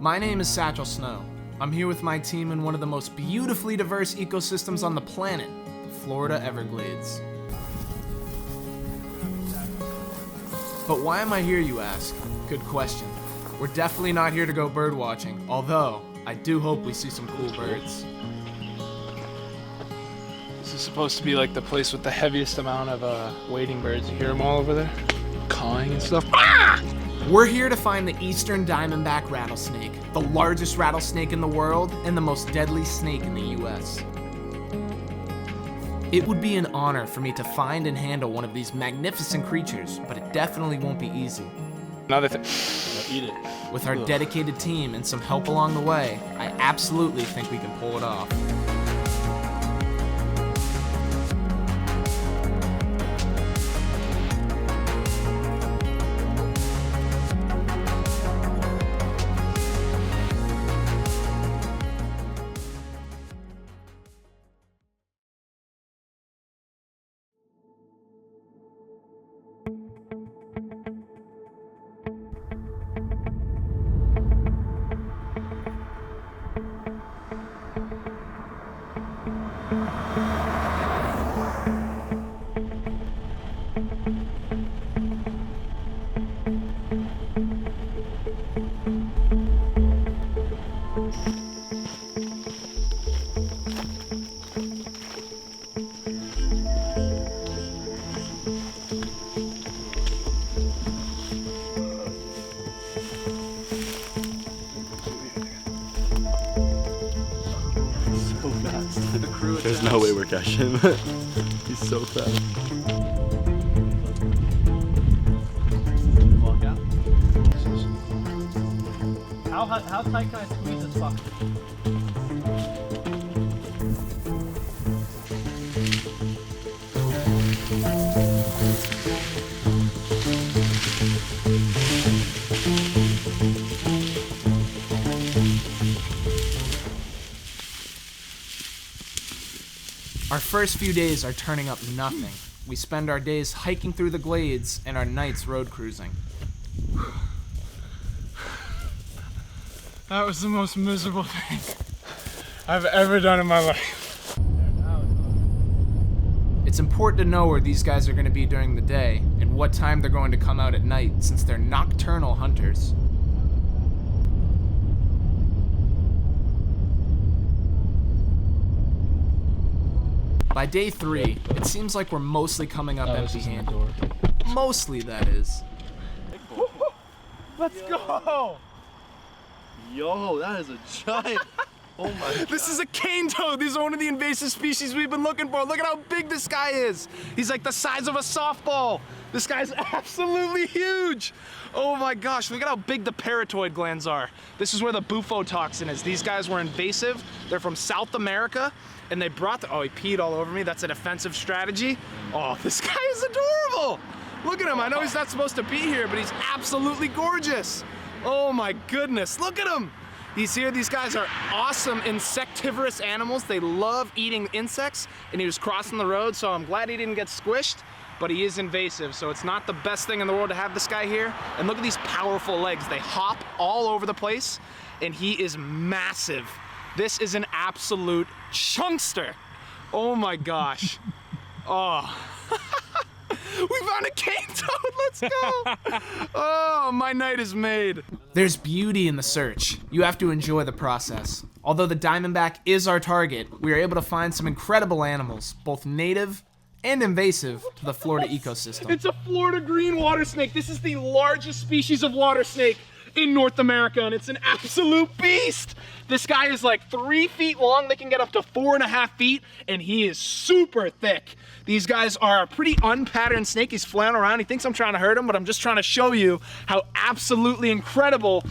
My name is Satchel Snow. I'm here with my team in one of the most beautifully diverse ecosystems on the planet, the Florida Everglades. But why am I here, you ask? Good question. We're definitely not here to go bird watching, although I do hope we see some cool birds. This is supposed to be like the place with the heaviest amount of wading birds. You hear them all over there? Cawing and stuff. Ah! We're here to find the Eastern Diamondback Rattlesnake, the largest rattlesnake in the world and the most deadly snake in the US. It would be an honor for me to find and handle one of these magnificent creatures, but it definitely won't be easy. Another thing. Eat it. With our dedicated team and some help along the way, I absolutely think we can pull it off. There's no way we're catching him. He's so fast. Walk out. How tight can I squeeze this fucker? Our first few days are turning up nothing. We spend our days hiking through the glades and our nights road cruising. That was the most miserable thing I've ever done in my life. It's important to know where these guys are going to be during the day and what time they're going to come out at night, since they're nocturnal hunters. By day 3, it seems like we're mostly coming up empty-handed. Mostly, that is. Let's go! Yo, that is a giant. Oh my God. This is a cane toad. These are one of the invasive species we've been looking for. Look at how big this guy is. He's like the size of a softball. This guy's absolutely huge. Oh my gosh, look at how big the parotid glands are. This is where the bufo toxin is. These guys were invasive. They're from South America, and they brought oh, he peed all over me. That's a defensive strategy. Oh, this guy is adorable. Look at him. I know he's not supposed to be here, but he's absolutely gorgeous. Oh my goodness, look at him. He's here. These guys are awesome insectivorous animals. They love eating insects, and he was crossing the road, so I'm glad he didn't get squished, but he is invasive, so it's not the best thing in the world to have this guy here. And look at these powerful legs. They hop all over the place, and he is massive. This is an absolute chunkster. Oh my gosh. Oh. We found a cane toad, let's go. Oh, my night is made. There's beauty in the search. You have to enjoy the process. Although the diamondback is our target, we are able to find some incredible animals, both native and invasive to the Florida ecosystem. It's a Florida green water snake. This is the largest species of water snake in North America, and it's an absolute beast. This guy is like 3 feet long. They can get up to 4.5 feet, and he is super thick. These guys are a pretty unpatterned snake. He's flailing around. He thinks I'm trying to hurt him, but I'm just trying to show you how absolutely incredible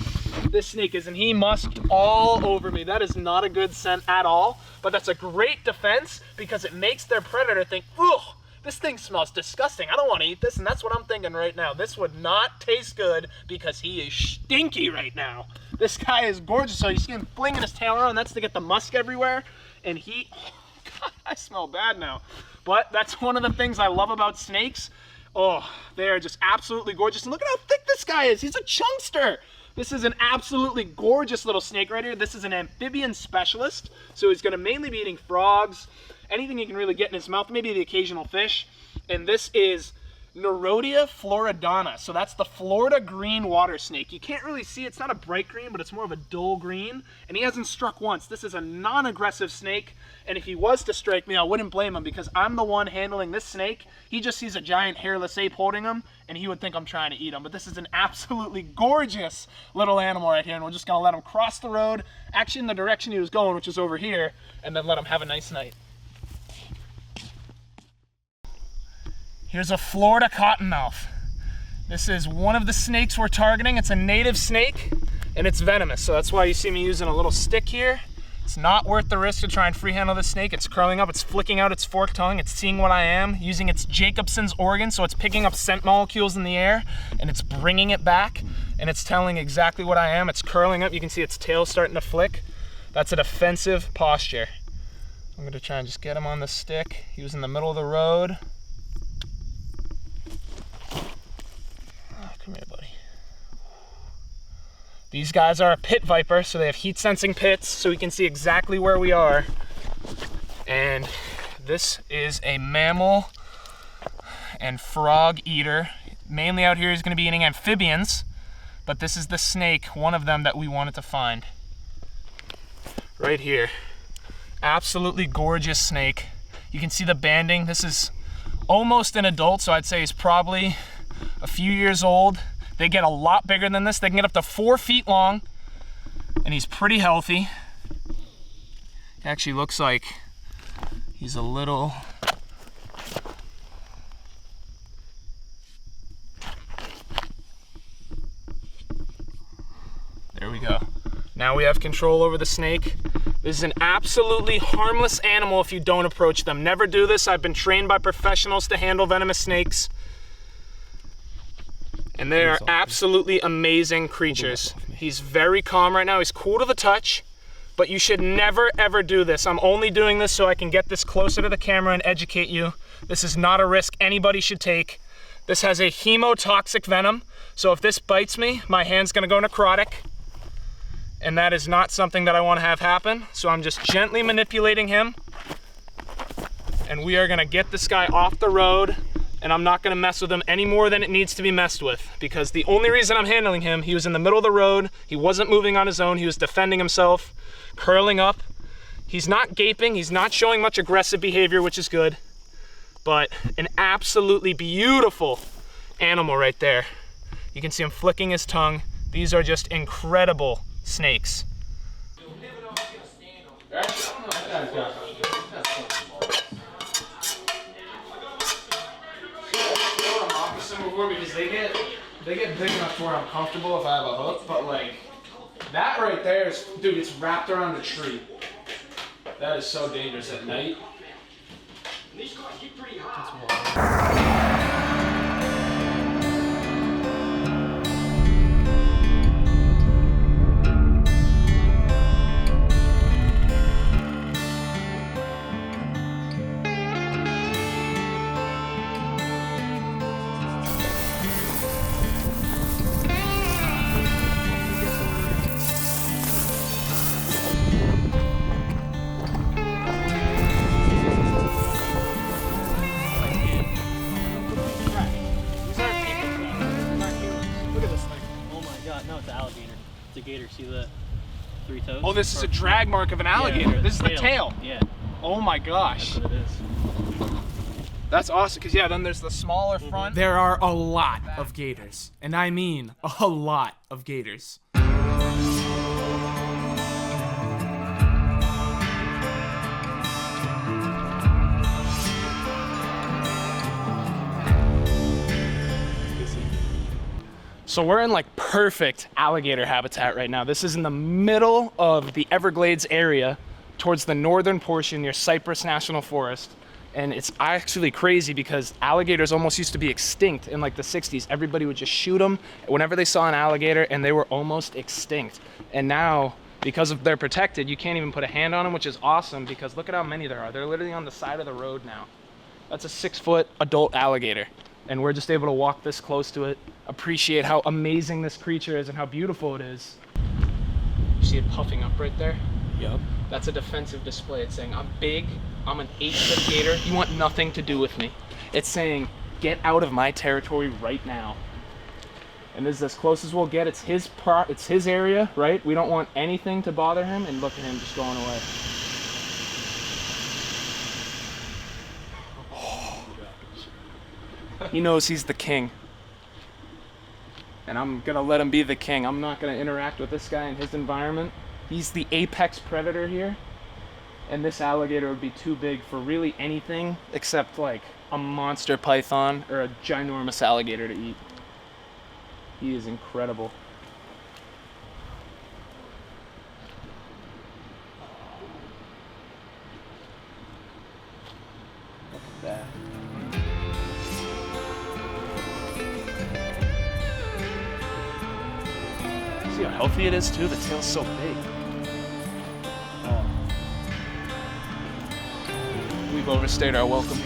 this snake is, and he musked all over me. That is not a good scent at all, but that's a great defense because it makes their predator think, ugh, this thing smells disgusting. I don't want to eat this, and that's what I'm thinking right now. This would not taste good because he is stinky right now. This guy is gorgeous. So you see him flinging his tail around. That's to get the musk everywhere. And he, oh God, I smell bad now. But that's one of the things I love about snakes. Oh, they are just absolutely gorgeous. And look at how thick this guy is. He's a chunkster. This is an absolutely gorgeous little snake right here. This is an amphibian specialist. So he's gonna mainly be eating frogs, anything he can really get in his mouth, maybe the occasional fish. And this is Nerodia floridana. So that's the Florida green water snake. You can't really see, it's not a bright green, but it's more of a dull green. And he hasn't struck once. This is a non-aggressive snake. And if he was to strike me, I wouldn't blame him because I'm the one handling this snake. He just sees a giant hairless ape holding him and he would think I'm trying to eat him. But this is an absolutely gorgeous little animal right here. And we're just gonna let him cross the road, actually in the direction he was going, which is over here, and then let him have a nice night. Here's a Florida cottonmouth. This is one of the snakes we're targeting. It's a native snake and it's venomous. So that's why you see me using a little stick here. It's not worth the risk to try and free handle the snake. It's curling up, it's flicking out its forked tongue, it's seeing what I am, using its Jacobson's organ, so it's picking up scent molecules in the air and it's bringing it back and it's telling exactly what I am. It's curling up, you can see its tail starting to flick. That's a defensive posture. I'm gonna try and just get him on the stick. He was in the middle of the road. Come here, buddy. These guys are a pit viper, so they have heat sensing pits, so we can see exactly where we are. And this is a mammal and frog eater. Mainly out here he's going to be eating amphibians, but this is the snake, one of them that we wanted to find. Right here. Absolutely gorgeous snake. You can see the banding. This is almost an adult, so I'd say he's probably a few years old. They get a lot bigger than this. They can get up to 4 feet long, and he's pretty healthy. He actually looks like he's a little... There we go. Now we have control over the snake. This is an absolutely harmless animal if you don't approach them. Never do this. I've been trained by professionals to handle venomous snakes. And they are absolutely amazing creatures. He's very calm right now. He's cool to the touch, but you should never ever do this. I'm only doing this so I can get this closer to the camera and educate you. This is not a risk anybody should take. This has a hemotoxic venom, so if this bites me, my hand's gonna go necrotic. And that is not something that I wanna have happen. So I'm just gently manipulating him. And we are gonna get this guy off the road, and I'm not gonna mess with him any more than it needs to be messed with, because the only reason I'm handling him, he was in the middle of the road, he wasn't moving on his own, he was defending himself, curling up. He's not gaping, he's not showing much aggressive behavior, which is good, but an absolutely beautiful animal right there. You can see him flicking his tongue. These are just incredible snakes. Because they get big enough to where I'm comfortable if I have a hook, but like that right there is, dude, it's wrapped around a tree. That is so dangerous at night. These guys get pretty hot. Gator, see the 3 toes? Oh, this is a drag mark of an alligator. Yeah, this is the tail. Yeah. Oh my gosh. That's what it is. That's awesome, because yeah, then there's the smaller front. There are a lot of gators, and I mean a lot of gators. So we're in like perfect alligator habitat right now. This is in the middle of the Everglades area towards the northern portion near Cypress National Forest. And it's actually crazy because alligators almost used to be extinct in like the 60s. Everybody would just shoot them whenever they saw an alligator and they were almost extinct. And now, because they're protected, you can't even put a hand on them, which is awesome because look at how many there are. They're literally on the side of the road now. That's a 6-foot adult alligator. and we're just able to walk this close to it, appreciate how amazing this creature is and how beautiful it is. You see it puffing up right there? Yep. That's a defensive display. It's saying, I'm big, I'm an 8-foot gator, you want nothing to do with me. It's saying, get out of my territory right now. And this is as close as we'll get. It's his area, right? We don't want anything to bother him, and look at him just going away. He knows he's the king. And I'm gonna let him be the king. I'm not gonna interact with this guy in his environment. He's the apex predator here. And this alligator would be too big for really anything except like a monster python or a ginormous alligator to eat. He is incredible. Look at that. See how healthy it is too? The tail's so big. Oh. We've overstayed our welcome here.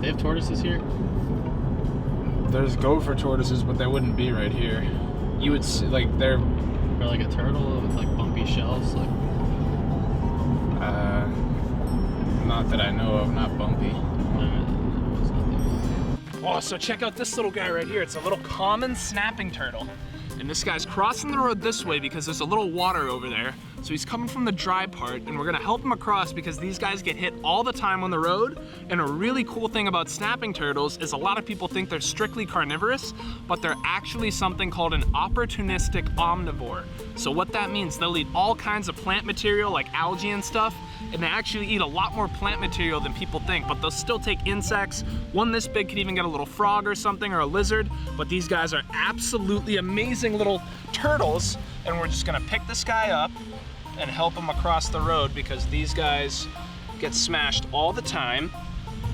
They have tortoises here? There's gopher tortoises, but they wouldn't be right here. You would see, like, they're... Or like a turtle with like bumpy shells? Like, not that I know of, not bumpy. it's nothing. Oh, so check out this little guy right here. It's a little common snapping turtle. And this guy's crossing the road this way because there's a little water over there. So he's coming from the dry part, and we're gonna help him across because these guys get hit all the time on the road. And a really cool thing about snapping turtles is a lot of people think they're strictly carnivorous, but they're actually something called an opportunistic omnivore. So what that means, they'll eat all kinds of plant material like algae and stuff, and they actually eat a lot more plant material than people think, but they'll still take insects. One this big could even get a little frog or something, or a lizard, but these guys are absolutely amazing little turtles, and we're just gonna pick this guy up and help him across the road because these guys get smashed all the time,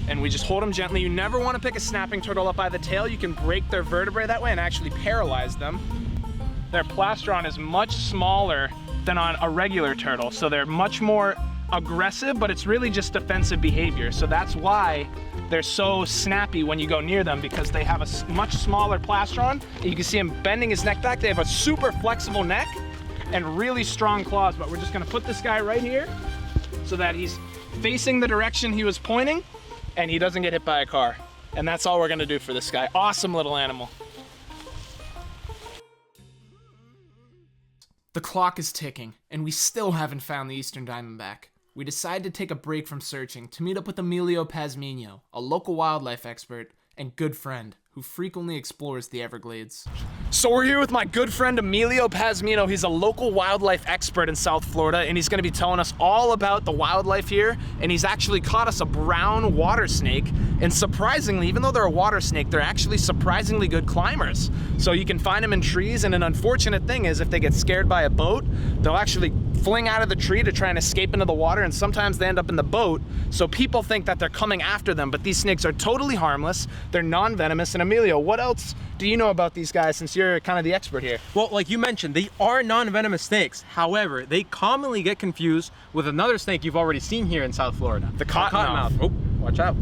and we just hold them gently. You never wanna pick a snapping turtle up by the tail. You can break their vertebrae that way and actually paralyze them. Their plastron is much smaller than on a regular turtle, so they're much more aggressive, but it's really just defensive behavior. So that's why they're so snappy when you go near them, because they have a much smaller plastron. You can see him bending his neck back. They have a super flexible neck and really strong claws, but we're just gonna put this guy right here so that he's facing the direction he was pointing and he doesn't get hit by a car. And that's all we're gonna do for this guy. Awesome little animal. The clock is ticking, and we still haven't found the Eastern Diamondback. We decide to take a break from searching to meet up with Emilio Pazmino, a local wildlife expert and good friend who frequently explores the Everglades. So we're here with my good friend Emilio Pazmino. He's a local wildlife expert in South Florida, and he's gonna be telling us all about the wildlife here, and he's actually caught us a brown water snake, and surprisingly, even though they're a water snake, they're actually surprisingly good climbers. So you can find them in trees, and an unfortunate thing is if they get scared by a boat, they'll actually fling out of the tree to try and escape into the water, and sometimes they end up in the boat, so people think that they're coming after them, but these snakes are totally harmless, they're non-venomous. And Emilio, what else do you know about these guys since you're kind of the expert here? Well, like you mentioned, they are non-venomous snakes. However, they commonly get confused with another snake you've already seen here in South Florida. The Cottonmouth. Oh, watch out.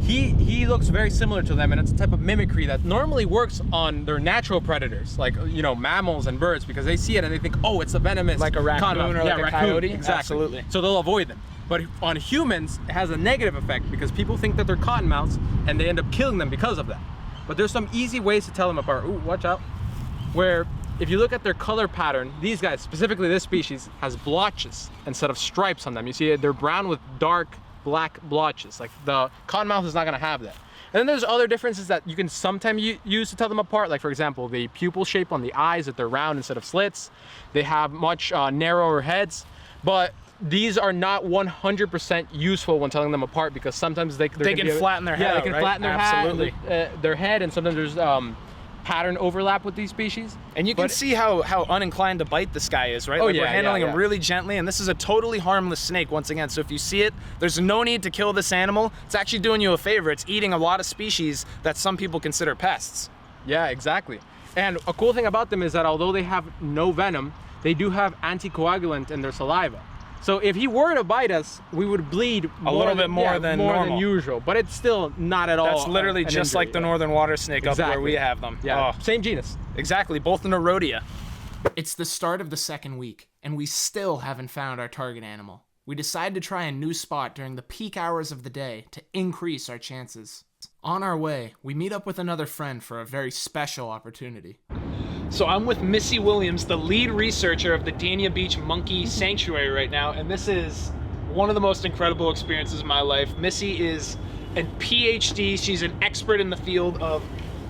He looks very similar to them, and it's a type of mimicry that normally works on their natural predators, like, you know, mammals and birds, because they see it and they think, oh, it's a venomous Like a raccoon Cottonmouth. or like a coyote? Exactly. Absolutely. So they'll avoid them. But on humans, it has a negative effect because people think that they're cottonmouths and they end up killing them because of that. But there's some easy ways to tell them apart. Ooh, watch out. Where if you look at their color pattern, these guys, specifically this species, has blotches instead of stripes on them. You see, they're brown with dark black blotches. Like the cottonmouth is not gonna have that. And then there's other differences that you can sometimes use to tell them apart. Like for example, the pupil shape on the eyes, that they're round instead of slits. They have much narrower heads, but these are not 100% useful when telling them apart because sometimes they can flatten their head. Yeah, they can right? flatten their Absolutely. their head, and sometimes there's pattern overlap with these species. And you can But- see how uninclined to bite this guy is, right? Oh, Like yeah, we're handling yeah, him yeah. really gently, and this is a totally harmless snake once again. So if you see it, there's no need to kill this animal. It's actually doing you a favor. It's eating a lot of species that some people consider pests. Yeah, exactly. And a cool thing about them is that although they have no venom, they do have anticoagulant in their saliva. So if he were to bite us, we would bleed little bit more than normal. usual, but it's still not at all. That's literally an just injury, like the yeah. northern water snake up where Exactly. we have them. Yeah, Oh, same genus. exactly, both Neurodia. It's the start of the second week, and we still haven't found our target animal. We decide to try a new spot during the peak hours of the day to increase our chances. On our way, we meet up with another friend for a very special opportunity. So I'm with Missy Williams, the lead researcher of the Dania Beach Monkey Sanctuary right now, and this is one of the most incredible experiences of my life. Missy is a PhD. She's an expert in the field of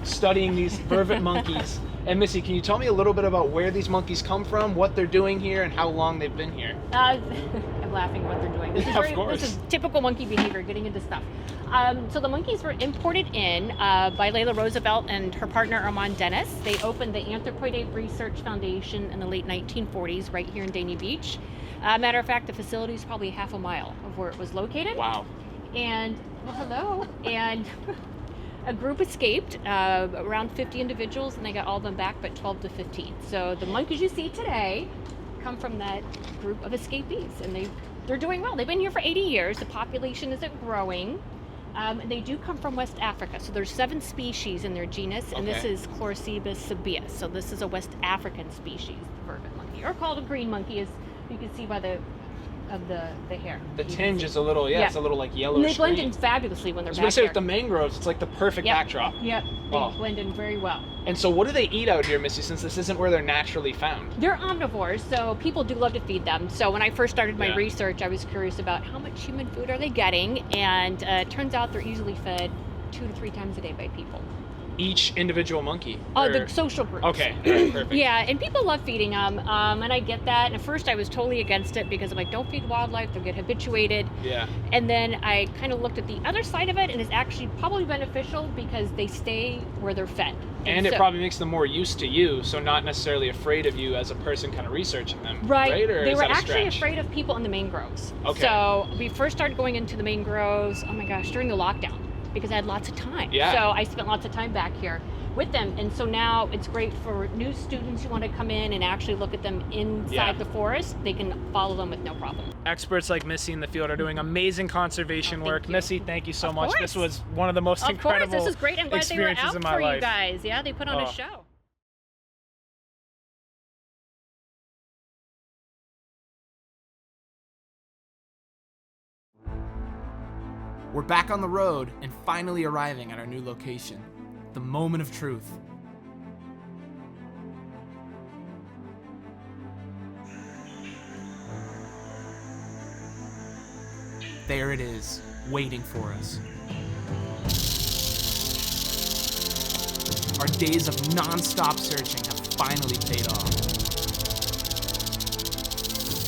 studying these vervet monkeys. And Missy, can you tell me a little bit about where these monkeys come from, what they're doing here, and how long they've been here? I'm laughing what they're doing. This is Yeah, of very, course. This is typical monkey behavior, getting into stuff. So the monkeys were imported in by Layla Roosevelt and her partner Armand Dennis. They opened the Anthropoid Ape Research Foundation in the late 1940s right here in Dania Beach. Matter of fact, the facility is probably half a mile of where it was located. Wow. And, well, hello. And a group escaped, around 50 individuals, and they got all of them back, but 12 to 15. So the monkeys you see today come from that group of escapees, and they're doing well. They've been here for 80 years. The population isn't growing. And they do come from West Africa. So there's 7 species in their genus, and this Okay. is Chlorcebus sabaeus. So this is a West African species, the vervet monkey, or called a green monkey, as you can see by the hair. The You can tinge see. is a little, Yeah. it's a little like And yellowish they blend green. in fabulously when I they're was back gonna say here. with the mangroves, it's like the perfect backdrop. Yep, they Oh. blend in very well. And so what do they eat out here, Missy, since this isn't where they're naturally found? They're omnivores, so people do love to feed them. So when I first started my Yeah. research, I was curious about how much human food are they getting, and it turns out they're easily fed 2 to 3 times a day by people. Each individual monkey? The Or- social groups. Okay, perfect. Yeah, and people love feeding them, and I get that. And at first I was totally against it because I'm like, don't feed wildlife, they'll get habituated. Yeah. And then I kind of looked at the other side of it, and it's actually probably beneficial because they stay where they're fed. And it so- probably makes them more used to you, so not necessarily afraid of you as a person kind of researching them. Right. Or They is were that a actually stretch? afraid of people in the mangroves. Okay. So we first started going into the mangroves, oh my gosh, during the lockdown, because I had lots of time. Yeah. So I spent lots of time back here with them. And so now it's great for new students who want to come in and actually look at them inside Yeah. the forest. They can follow them with no problem. Experts like Missy in the field are doing amazing conservation Oh, thank work. you. Missy, thank you so Of much. course. This was one of the most Of course, incredible this is great. I'm glad they were experiences out in my for life. you guys. Yeah, they put on Oh. a show. We're back on the road and finally arriving at our new location. The moment of truth. There it is, waiting for us. Our days of non-stop searching have finally paid off.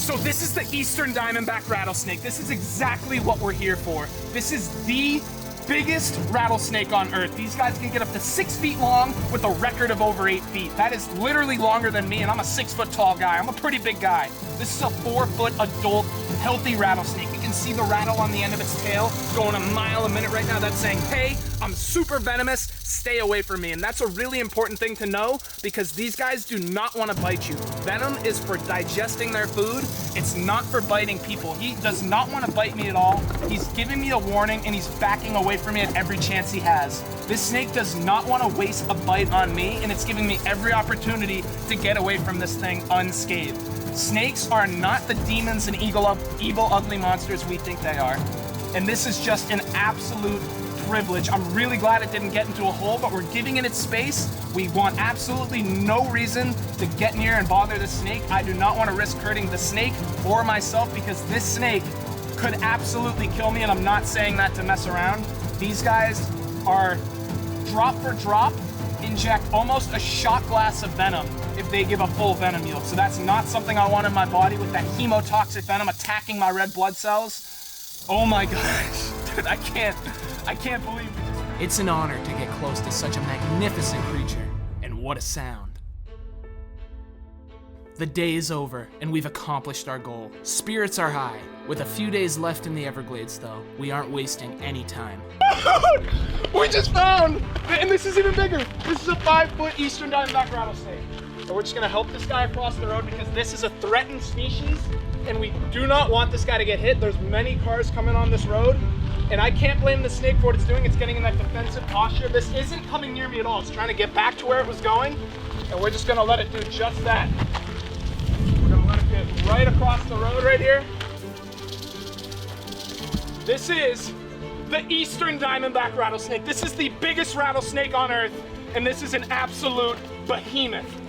So this is the Eastern Diamondback Rattlesnake. This is exactly what we're here for. This is the biggest rattlesnake on Earth. These guys can get up to 6 feet long with a record of over 8 feet. That is literally longer than me, and I'm a 6 foot tall guy. I'm a pretty big guy. This is a 4 foot adult, healthy rattlesnake. You can see the rattle on the end of its tail going a mile a minute right now. That's saying, hey, I'm super venomous, stay away from me. And that's a really important thing to know because these guys do not want to bite you. Venom is for digesting their food. It's not for biting people. He does not want to bite me at all. He's giving me a warning and he's backing away from me at every chance he has. This snake does not want to waste a bite on me, and it's giving me every opportunity to get away from this thing unscathed. Snakes are not the demons and evil, ugly monsters we think they are. And this is just an absolute privilege. I'm really glad it didn't get into a hole, but we're giving it its space. We want absolutely no reason to get near and bother the snake. I do not want to risk hurting the snake or myself because this snake could absolutely kill me, and I'm not saying that to mess around. These guys are drop for drop, inject almost a shot glass of venom if they give a full venom yield. So that's not something I want in my body with that hemotoxic venom attacking my red blood cells. Oh my gosh, dude, I can't believe it. It's an honor to get close to such a magnificent creature, what a sound. The day is over, and we've accomplished our goal. Spirits are high. With a few days left in the Everglades, though, we aren't wasting any time. We just found, and this is even bigger. This is a 5-foot Eastern Diamondback Rattlesnake. And we're just gonna help this guy across the road because this is a threatened species, and we do not want this guy to get hit. There's many cars coming on this road, and I can't blame the snake for what it's doing. It's getting in that defensive posture. This isn't coming near me at all. It's trying to get back to where it was going, and we're just gonna let it do just that. We're gonna let it get right across the road right here. This is the Eastern Diamondback Rattlesnake. This is the biggest rattlesnake on earth, and this is an absolute behemoth.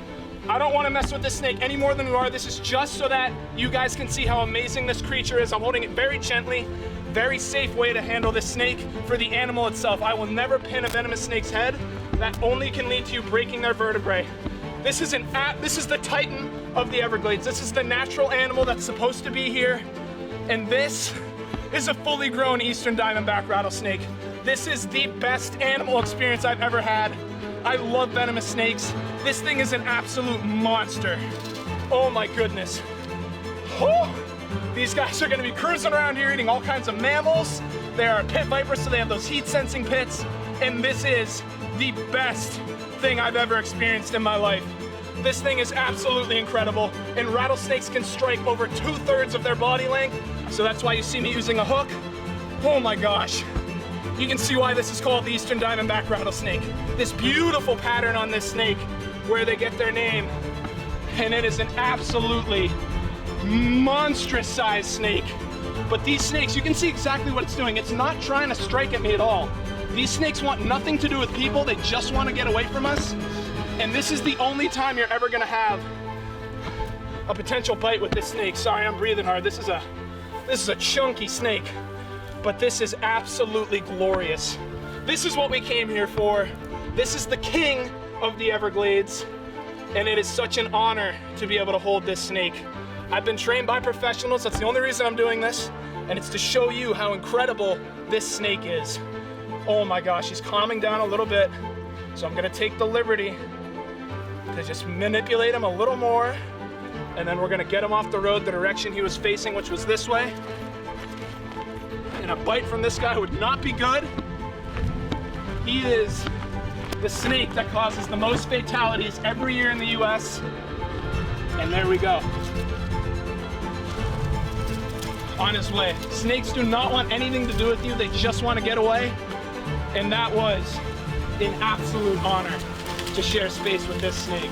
I don't want to mess with this snake any more than we are. This is just so that you guys can see how amazing this creature is. I'm holding it very gently, very safe way to handle this snake for the animal itself. I will never pin a venomous snake's head. That only can lead to you breaking their vertebrae. This is the titan of the Everglades. This is the natural animal that's supposed to be here. And this is a fully grown Eastern Diamondback Rattlesnake. This is the best animal experience I've ever had. I love venomous snakes. This thing is an absolute monster. Oh my goodness. Oh, these guys are gonna be cruising around here eating all kinds of mammals. They are pit vipers, so they have those heat sensing pits. And this is the best thing I've ever experienced in my life. This thing is absolutely incredible. And rattlesnakes can strike over 2/3 of their body length. So that's why you see me using a hook. Oh my gosh. You can see why this is called the Eastern Diamondback Rattlesnake. This beautiful pattern on this snake where they get their name. And it is an absolutely monstrous sized snake. But these snakes, you can see exactly what it's doing. It's not trying to strike at me at all. These snakes want nothing to do with people. They just want to get away from us. And this is the only time you're ever gonna have a potential bite with this snake. Sorry, I'm breathing hard. This is a chunky snake. But this is absolutely glorious. This is what we came here for. This is the king of the Everglades, and it is such an honor to be able to hold this snake. I've been trained by professionals. That's the only reason I'm doing this, and it's to show you how incredible this snake is. Oh my gosh, he's calming down a little bit, so I'm gonna take the liberty to just manipulate him a little more, and then we're gonna get him off the road the direction he was facing, which was this way. And a bite from this guy would not be good. He is the snake that causes the most fatalities every year in the US. And there we go. On his way. Snakes do not want anything to do with you. They just want to get away. And that was an absolute honor to share space with this snake.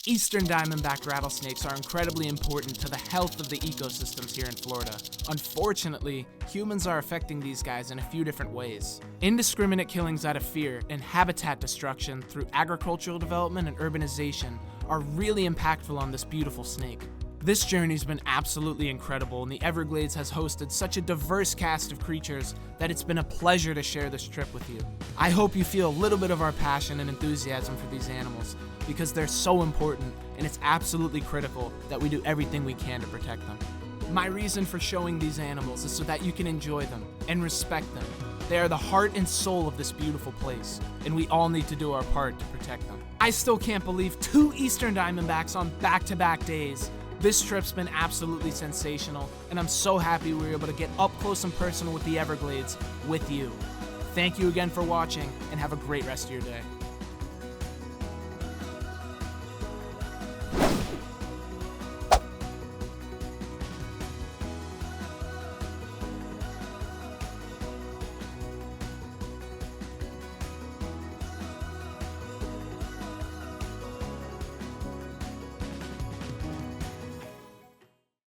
Eastern Diamondback rattlesnakes are incredibly important to the health of the ecosystems here in Florida. Unfortunately, humans are affecting these guys in a few different ways. Indiscriminate killings out of fear and habitat destruction through agricultural development and urbanization are really impactful on this beautiful snake. This journey's been absolutely incredible, and the Everglades has hosted such a diverse cast of creatures that it's been a pleasure to share this trip with you. I hope you feel a little bit of our passion and enthusiasm for these animals, because they're so important, and it's absolutely critical that we do everything we can to protect them. My reason for showing these animals is so that you can enjoy them and respect them. They are the heart and soul of this beautiful place, and we all need to do our part to protect them. I still can't believe 2 Eastern Diamondbacks on back-to-back days. This trip's been absolutely sensational, and I'm so happy we were able to get up close and personal with the Everglades with you. Thank you again for watching, and have a great rest of your day.